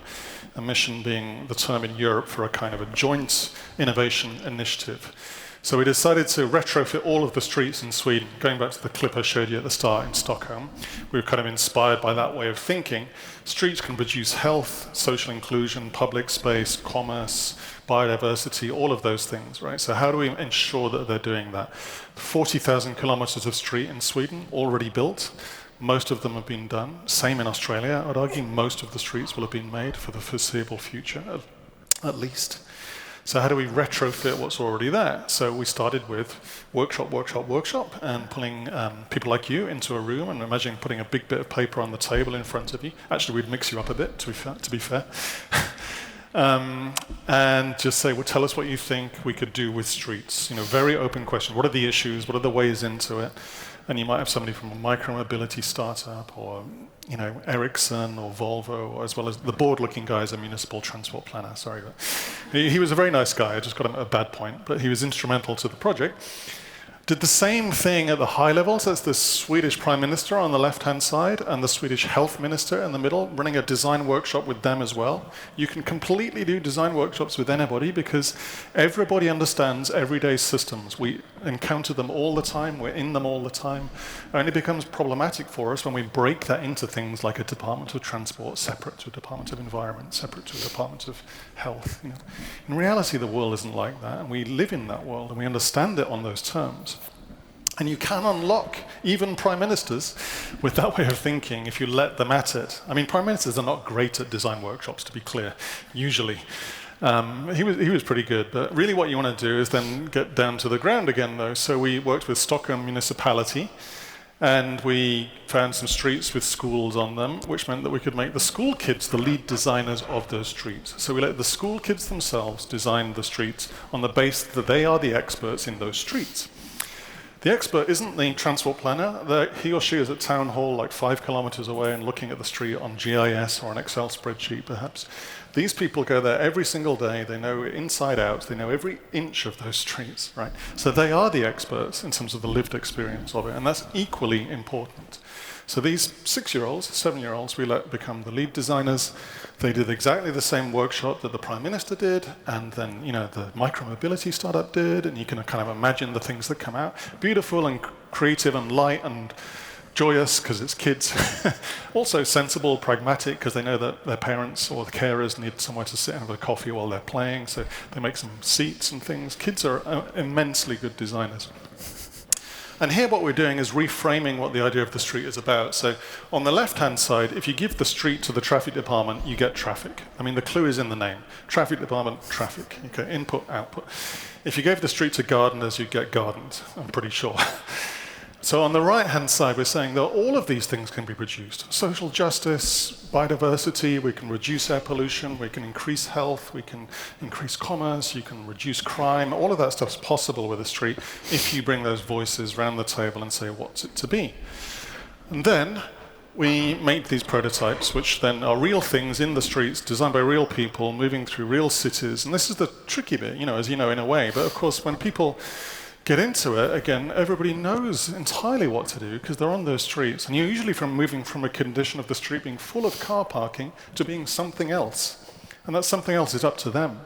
a mission being the term in Europe for a kind of a joint innovation initiative. So we decided to retrofit all of the streets in Sweden, going back to the clip I showed you at the start in Stockholm. We were kind of inspired by that way of thinking. Streets can produce health, social inclusion, public space, commerce, biodiversity, all of those things, right? So how do we ensure that they're doing that? 40,000 kilometers of street in Sweden, already built. Most of them have been done. Same in Australia. I'd argue most of the streets will have been made for the foreseeable future, at least. So how do we retrofit what's already there? So we started with workshop, and pulling people like you into a room and imagine putting a big bit of paper on the table in front of you. Actually, we'd mix you up a bit, to be fair. And just say, well, tell us what you think we could do with streets. You know, very open question. What are the issues? What are the ways into it? And you might have somebody from a micro-mobility startup, or Ericsson or Volvo, or as well as the bored-looking guy is a municipal transport planner. Sorry, but he was a very nice guy. I just got him at a bad point, but he was instrumental to the project. Did the same thing at the high level. So that's the Swedish Prime Minister on the left-hand side and the Swedish Health Minister in the middle, running a design workshop with them as well. You can completely do design workshops with anybody because everybody understands everyday systems. We encounter them all the time. We're in them all the time. It only becomes problematic for us when we break that into things like a Department of Transport separate to a Department of Environment, separate to a Department of Health. You know. In reality, the world isn't like that, and we live in that world, and we understand it on those terms. And you can unlock even prime ministers with that way of thinking if you let them at it. I mean, prime ministers are not great at design workshops, to be clear, usually. He was pretty good, but really what you want to do is then get down to the ground again, though. So we worked with Stockholm municipality, and we found some streets with schools on them, which meant that we could make the school kids the lead designers of those streets. So we let the school kids themselves design the streets on the basis that they are the experts in those streets. The expert isn't the transport planner. He or she is at town hall like 5 kilometers away and looking at the street on GIS or an Excel spreadsheet, perhaps. These people go there every single day. They know inside out. They know every inch of those streets, right? So they are the experts in terms of the lived experience of it, and that's equally important. So these 6-year-olds, 7-year-olds, we let become the lead designers. They did exactly the same workshop that the Prime Minister did, and then the micro-mobility startup did, and you can kind of imagine the things that come out. Beautiful and creative and light and joyous because it's kids. Also sensible, pragmatic because they know that their parents or the carers need somewhere to sit and have a coffee while they're playing, so they make some seats and things. Kids are immensely good designers. And here what we're doing is reframing what the idea of the street is about. So on the left-hand side, if you give the street to the traffic department, you get traffic. I mean, the clue is in the name. Traffic department, traffic. Okay, input, output. If you gave the street to gardeners, you'd get gardens, I'm pretty sure. So on the right-hand side, we're saying that all of these things can be produced. Social justice, biodiversity, we can reduce air pollution, we can increase health, we can increase commerce, you can reduce crime. All of that stuff's possible with a street if you bring those voices around the table and say, what's it to be? And then we make these prototypes, which then are real things in the streets, designed by real people, moving through real cities. And this is the tricky bit, as you know, in a way. But of course, when people get into it, again, everybody knows entirely what to do because they're on those streets. And you're usually moving from a condition of the street being full of car parking to being something else. And that something else is up to them.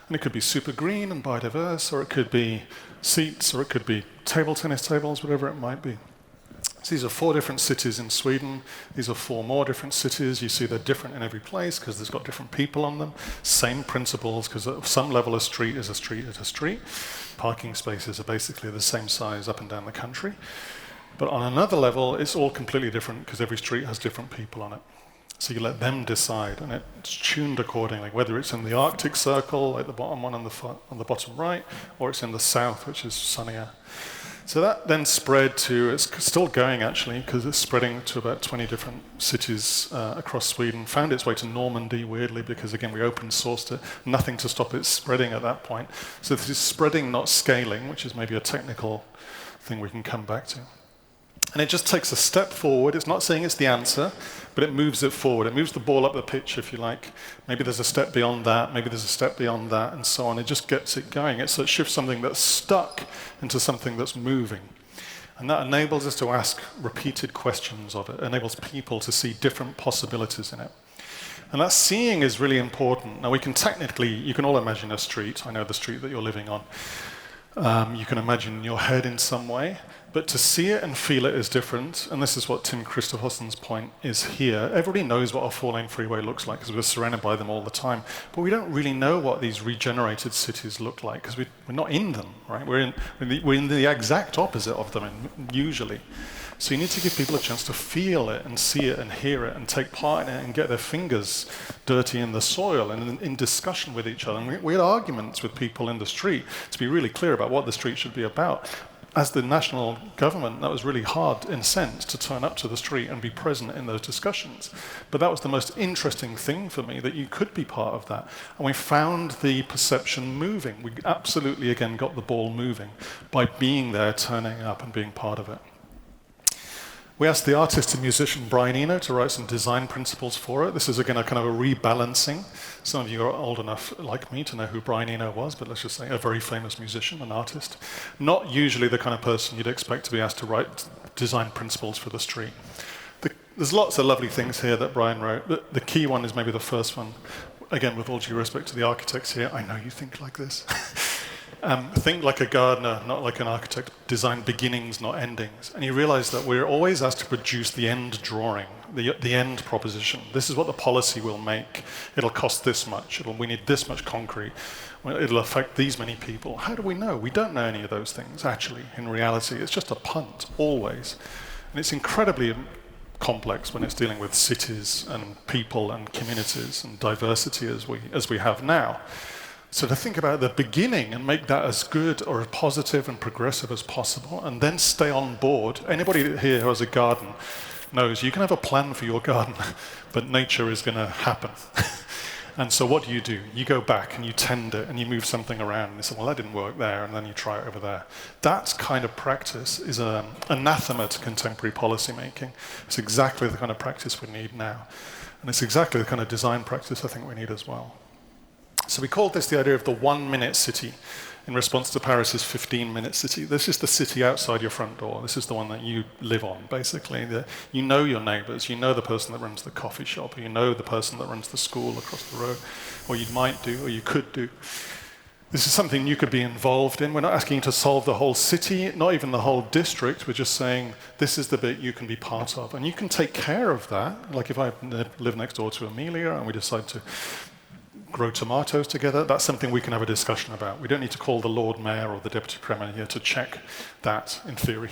And it could be super green and biodiverse, or it could be seats, or it could be table tennis tables, whatever it might be. So these are 4 different cities in Sweden. These are 4 more different cities. You see they're different in every place because there's got different people on them. Same principles, because at some level a street is a street is a street. Parking spaces are basically the same size up and down the country. But on another level, it's all completely different because every street has different people on it. So you let them decide, and it's tuned accordingly, whether it's in the Arctic Circle, like the bottom one on the bottom right, or it's in the south, which is sunnier. So that then spread to, it's still going actually, because it's spreading to about 20 different cities across Sweden. Found its way to Normandy, weirdly, because again, we open sourced it. Nothing to stop it spreading at that point. So this is spreading, not scaling, which is maybe a technical thing we can come back to. And it just takes a step forward. It's not saying it's the answer, but it moves it forward. It moves the ball up the pitch, if you like. Maybe there's a step beyond that, maybe there's a step beyond that, and so on. It just gets it going. So it shifts something that's stuck into something that's moving. And that enables us to ask repeated questions of it. It enables people to see different possibilities in it. And that seeing is really important. Now, we can technically, you can all imagine a street. I know the street that you're living on. You can imagine your head in some way, but to see it and feel it is different, and this is what Tim Christopherson's point is here. Everybody knows what a four-lane freeway looks like because we're surrounded by them all the time, but we don't really know what these regenerated cities look like because we're not in them, right? We're in the exact opposite of them, usually. So you need to give people a chance to feel it and see it and hear it and take part in it and get their fingers dirty in the soil and in discussion with each other. And we had arguments with people in the street to be really clear about what the street should be about. As the national government, that was really hard, in a sense, to turn up to the street and be present in those discussions. But that was the most interesting thing for me, that you could be part of that. And we found the perception moving. We absolutely, again, got the ball moving by being there, turning up and being part of it. We asked the artist and musician Brian Eno to write some design principles for it. This is, again, a kind of a rebalancing. Some of you are old enough, like me, to know who Brian Eno was, but let's just say a very famous musician, an artist. Not usually the kind of person you'd expect to be asked to write design principles for the street. There's lots of lovely things here that Brian wrote, but the key one is maybe the first one. Again, with all due respect to the architects here, I know you think like this. Think like a gardener, not like an architect. Design beginnings, not endings. And you realize that we're always asked to produce the end drawing, the end proposition. This is what the policy will make. It'll cost this much. We need this much concrete. It'll affect these many people. How do we know? We don't know any of those things, actually, in reality. It's just a punt, always. And it's incredibly complex when it's dealing with cities and people and communities and diversity as we have now. So to think about the beginning and make that as good or as positive and progressive as possible, and then stay on board. Anybody here who has a garden knows you can have a plan for your garden, but nature is going to happen. And so what do? You go back and you tend it and you move something around and you say, well, that didn't work there, and then you try it over there. That kind of practice is anathema to contemporary policy making. It's exactly the kind of practice we need now. And it's exactly the kind of design practice I think we need as well. So we called this the idea of the 1-minute city in response to Paris's 15-minute city. This is the city outside your front door. This is the one that you live on, basically. You know your neighbors. You know the person that runs the coffee shop. Or you know the person that runs the school across the road. Or you might do, or you could do. This is something you could be involved in. We're not asking you to solve the whole city, not even the whole district. We're just saying, this is the bit you can be part of. And you can take care of that. Like if I live next door to Amelia and we decide to grow tomatoes together, that's something we can have a discussion about. We don't need to call the Lord Mayor or the Deputy Premier here to check that, in theory.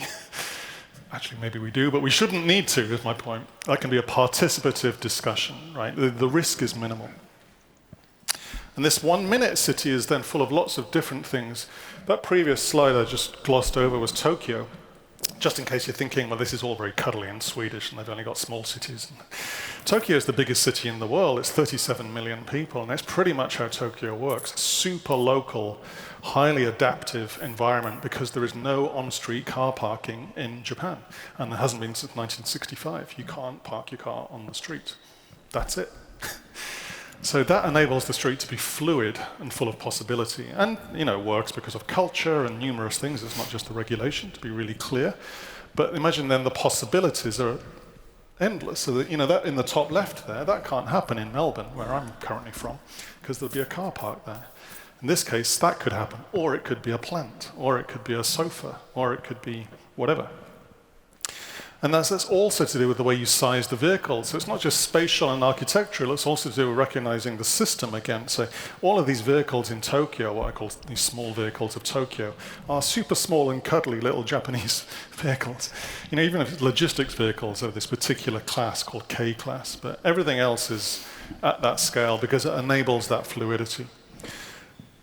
Actually, maybe we do, but we shouldn't need to, is my point. That can be a participative discussion, right? The risk is minimal. And this 1-minute city is then full of lots of different things. That previous slide I just glossed over was Tokyo. Just in case you're thinking, well, this is all very cuddly and Swedish, and they've only got small cities. Tokyo is the biggest city in the world. It's 37 million people, and that's pretty much how Tokyo works. Super local, highly adaptive environment because there is no on-street car parking in Japan, and there hasn't been since 1965. You can't park your car on the street. That's it. So that enables the street to be fluid and full of possibility. And, works because of culture and numerous things. It's not just the regulation, to be really clear. But imagine then the possibilities are endless. So that, that in the top left there, that can't happen in Melbourne, where I'm currently from, because there'll be a car park there. In this case, that could happen, or it could be a plant, or it could be a sofa, or it could be whatever. And that's also to do with the way you size the vehicle. So it's not just spatial and architectural, it's also to do with recognizing the system again. So all of these vehicles in Tokyo, what I call these small vehicles of Tokyo, are super small and cuddly little Japanese vehicles. You know, even if logistics vehicles are this particular class called K class, but everything else is at that scale because it enables that fluidity.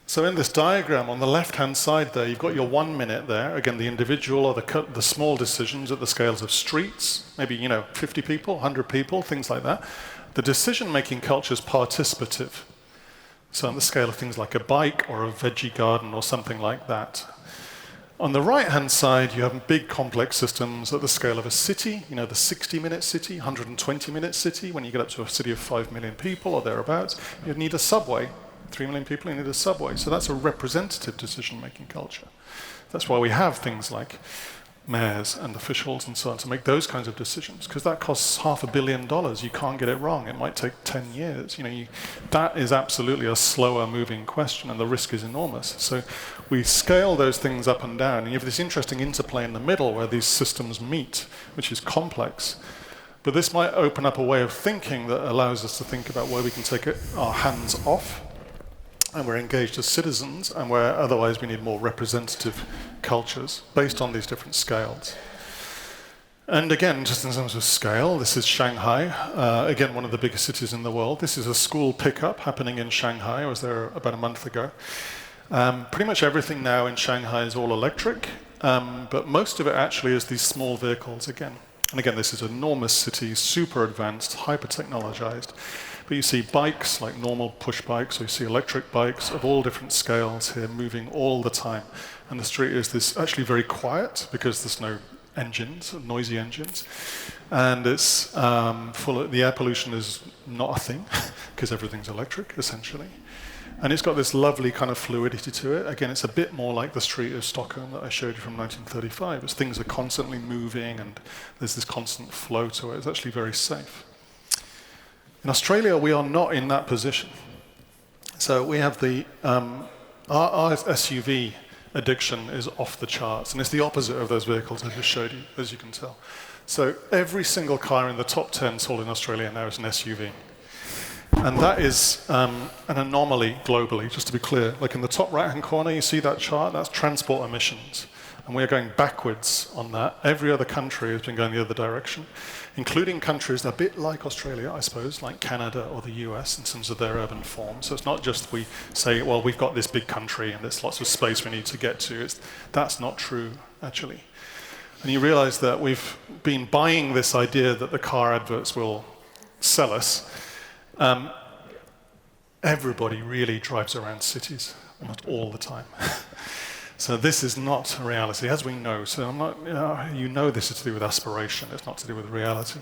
So in this diagram, on the left-hand side there, you've got your 1 minute there. Again, the individual or the small decisions at the scales of streets, maybe, 50 people, 100 people, things like that. The decision-making culture is participative. So on the scale of things like a bike or a veggie garden or something like that. On the right-hand side, you have big complex systems at the scale of a city, the 60-minute city, 120-minute city. When you get up to a city of 5 million people or thereabouts, you need a subway. 3 million people, you need a subway. So that's a representative decision-making culture. That's why we have things like mayors and officials and so on to make those kinds of decisions, because that costs $500 million. You can't get it wrong. It might take 10 years. That is absolutely a slower moving question, and the risk is enormous. So we scale those things up and down, and you have this interesting interplay in the middle where these systems meet, which is complex. But this might open up a way of thinking that allows us to think about where we can take our hands off, and we're engaged as citizens, and where otherwise we need more representative cultures based on these different scales. And again, just in terms of scale, this is Shanghai, again, one of the biggest cities in the world. This is a school pickup happening in Shanghai. I was there about a month ago. Pretty much everything now in Shanghai is all electric, but most of it actually is these small vehicles again. And again, this is an enormous city, super advanced, hyper-technologized. But you see bikes, like normal push bikes, or you see electric bikes of all different scales here moving all the time. And the street is actually very quiet because there's no engines, noisy engines. And it's the air pollution is not a thing because everything's electric, essentially. And it's got this lovely kind of fluidity to it. Again, it's a bit more like the street of Stockholm that I showed you from 1935, as things are constantly moving and there's this constant flow to it. It's actually very safe. In Australia, we are not in that position. So we have our SUV addiction is off the charts, and it's the opposite of those vehicles I just showed you, as you can tell. So every single car in the top 10 sold in Australia now is an SUV. And that is an anomaly globally, just to be clear. Like in the top right-hand corner, you see that chart? That's transport emissions. And we are going backwards on that. Every other country has been going the other direction, including countries that are a bit like Australia, I suppose, like Canada or the US in terms of their urban form. So it's not just we say, well, we've got this big country and there's lots of space we need to get to. That's not true, actually. And you realize that we've been buying this idea that the car adverts will sell us. Everybody really drives around cities, not all the time. So this is not a reality, as we know. So I'm not, this is to do with aspiration. It's not to do with reality.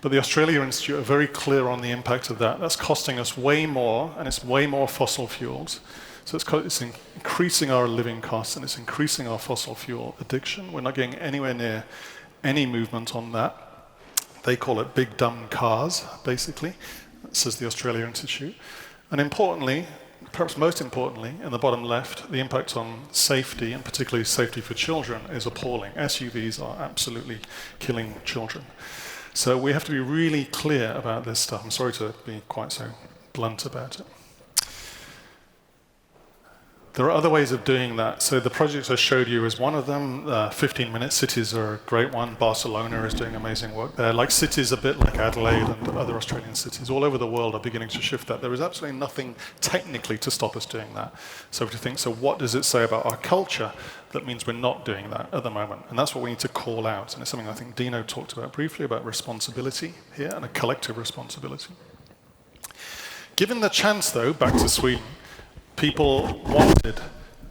But the Australia Institute are very clear on the impact of that. That's costing us way more, and it's way more fossil fuels. So it's increasing our living costs, and it's increasing our fossil fuel addiction. We're not getting anywhere near any movement on that. They call it big dumb cars, basically, says the Australia Institute. And importantly, perhaps most importantly, in the bottom left, the impact on safety, and particularly safety for children, is appalling. SUVs are absolutely killing children. So we have to be really clear about this stuff. I'm sorry to be quite so blunt about it. There are other ways of doing that. So the project I showed you is one of them. 15-minute cities are a great one. Barcelona is doing amazing work there. Like cities a bit like Adelaide and other Australian cities all over the world are beginning to shift that. There is absolutely nothing technically to stop us doing that. So to think, so what does it say about our culture that means we're not doing that at the moment? And that's what we need to call out. And it's something I think Dino talked about briefly, about responsibility here and a collective responsibility. Given the chance, though, back to Sweden, people wanted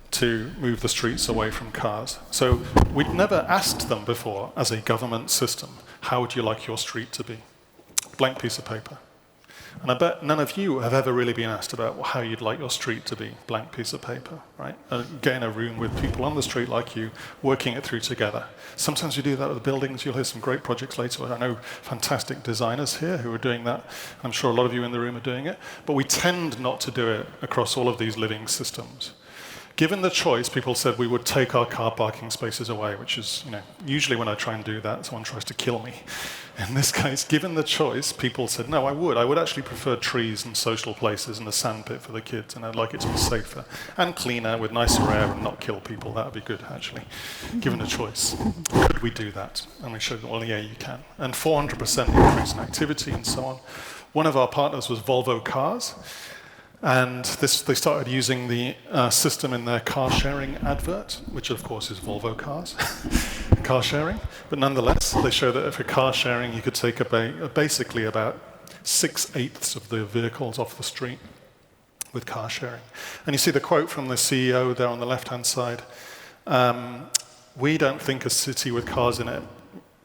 to move the streets away from cars. So we'd never asked them before, as a government system, how would you like your street to be? Blank piece of paper. And I bet none of you have ever really been asked about how you'd like your street to be, blank piece of paper, right? Get in a room with people on the street like you, working it through together. Sometimes you do that with buildings. You'll hear some great projects later. I know fantastic designers here who are doing that. I'm sure a lot of you in the room are doing it. But we tend not to do it across all of these living systems. Given the choice, people said we would take our car parking spaces away, which is, usually when I try and do that, someone tries to kill me. In this case, given the choice, people said, no, I would. I would actually prefer trees and social places and a sandpit for the kids, and I'd like it to be safer and cleaner with nicer air and not kill people. That would be good, actually, given a choice. Could we do that? And we showed them, well, yeah, you can. And 400% increase in activity and so on. One of our partners was Volvo Cars. And they started using the system in their car sharing advert, which of course is Volvo Cars, car sharing. But nonetheless, they show that for car sharing, you could take basically about 6/8 of the vehicles off the street with car sharing. And you see the quote from the CEO there on the left-hand side. We don't think a city with cars in it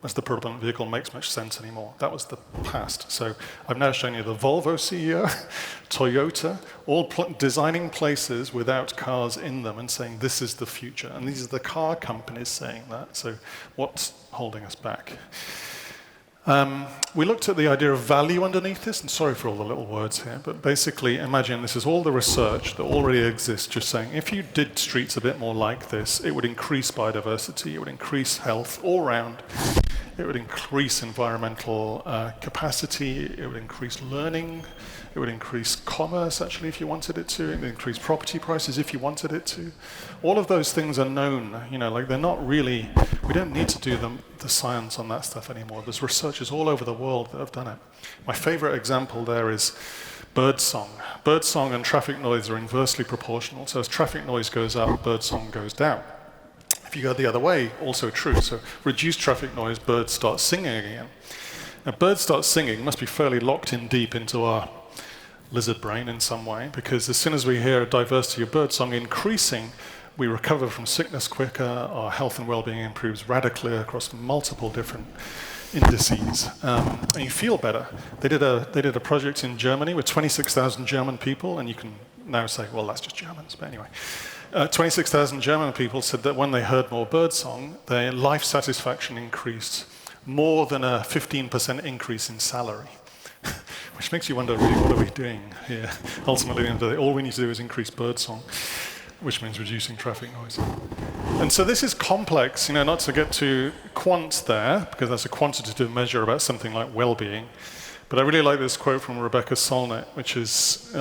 as the predominant vehicle makes much sense anymore. That was the past. So I've now shown you the Volvo CEO, Toyota, all designing places without cars in them and saying this is the future. And these are the car companies saying that. So what's holding us back? We looked at the idea of value underneath this, and sorry for all the little words here, but basically imagine this is all the research that already exists, just saying if you did streets a bit more like this, it would increase biodiversity, it would increase health all round, it would increase environmental capacity, it would increase learning, it would increase commerce, actually, if you wanted it to, it would increase property prices if you wanted it to. All of those things are known, like they're not really, we don't need to do the science on that stuff anymore. There's researchers all over the world that have done it. My favorite example there is birdsong. Birdsong and traffic noise are inversely proportional, so as traffic noise goes up, birdsong goes down. If you go the other way, also true. So reduce traffic noise, birds start singing again. Now, birds start singing must be fairly locked in deep into our lizard brain in some way, because as soon as we hear a diversity of birdsong increasing, we recover from sickness quicker, our health and well-being improves radically across multiple different indices, and you feel better. They did a project in Germany with 26,000 German people, and you can now say, well, that's just Germans, but anyway. 26,000 German people said that when they heard more birdsong, their life satisfaction increased more than a 15% increase in salary. Which makes you wonder, really, what are we doing here? Ultimately, all we need to do is increase birdsong, which means reducing traffic noise. And so this is complex, not to get to quant there, because that's a quantitative measure about something like well-being. But I really like this quote from Rebecca Solnit, which is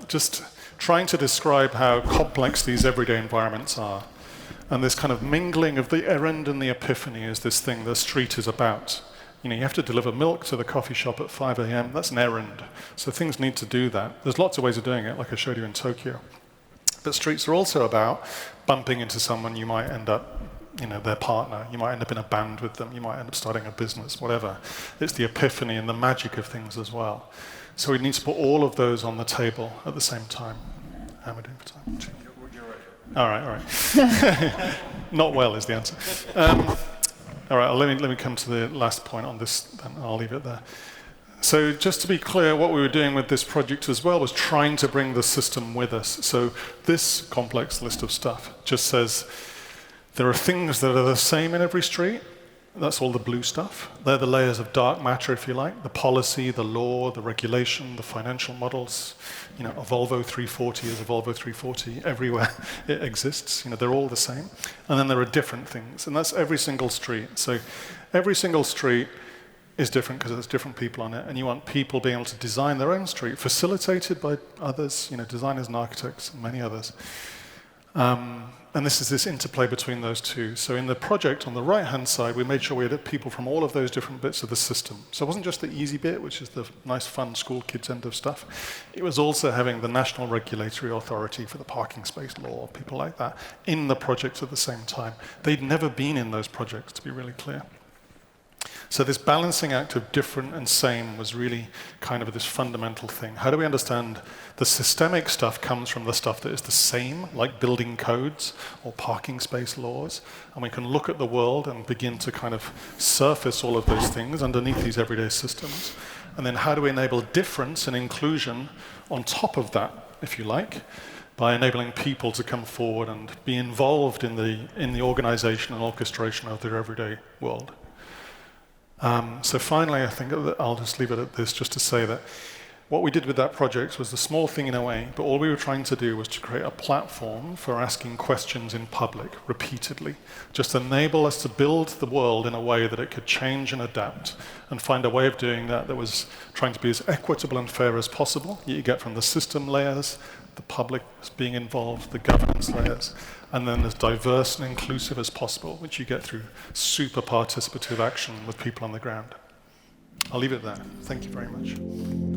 just trying to describe how complex these everyday environments are. And this kind of mingling of the errand and the epiphany is this thing the street is about. You have to deliver milk to the coffee shop at 5 a.m. That's an errand. So things need to do that. There's lots of ways of doing it, like I showed you in Tokyo. But streets are also about bumping into someone you might end up, their partner. You might end up in a band with them. You might end up starting a business, whatever. It's the epiphany and the magic of things as well. So we need to put all of those on the table at the same time. How am I doing for time? You're right. All right. Not well is the answer. All right, let me come to the last point on this, then I'll leave it there. So just to be clear, what we were doing with this project as well was trying to bring the system with us. So this complex list of stuff just says there are things that are the same in every street. That's all the blue stuff. They're the layers of dark matter, if you like, the policy, the law, the regulation, the financial models. A Volvo 340 is a Volvo 340 everywhere it exists. They're all the same. And then there are different things, and that's every single street. So every single street is different because there's different people on it, and you want people being able to design their own street, facilitated by others, designers and architects and many others. And this is this interplay between those two. So in the project on the right-hand side, we made sure we had people from all of those different bits of the system. So it wasn't just the easy bit, which is the nice, fun school kids end of stuff. It was also having the National Regulatory Authority for the parking space law, people like that, in the project at the same time. They'd never been in those projects, to be really clear. So this balancing act of different and same was really kind of this fundamental thing. How do we understand the systemic stuff comes from the stuff that is the same, like building codes or parking space laws, and we can look at the world and begin to kind of surface all of those things underneath these everyday systems. And then how do we enable difference and inclusion on top of that, if you like, by enabling people to come forward and be involved in the organization and orchestration of their everyday world. So finally, I think that I'll just leave it at this, just to say that what we did with that project was a small thing in a way, but all we were trying to do was to create a platform for asking questions in public repeatedly, just enable us to build the world in a way that it could change and adapt, and find a way of doing that that was trying to be as equitable and fair as possible. You get from the system layers, the public being involved, the governance layers, and then as diverse and inclusive as possible, which you get through super participative action with people on the ground. I'll leave it there. Thank you very much.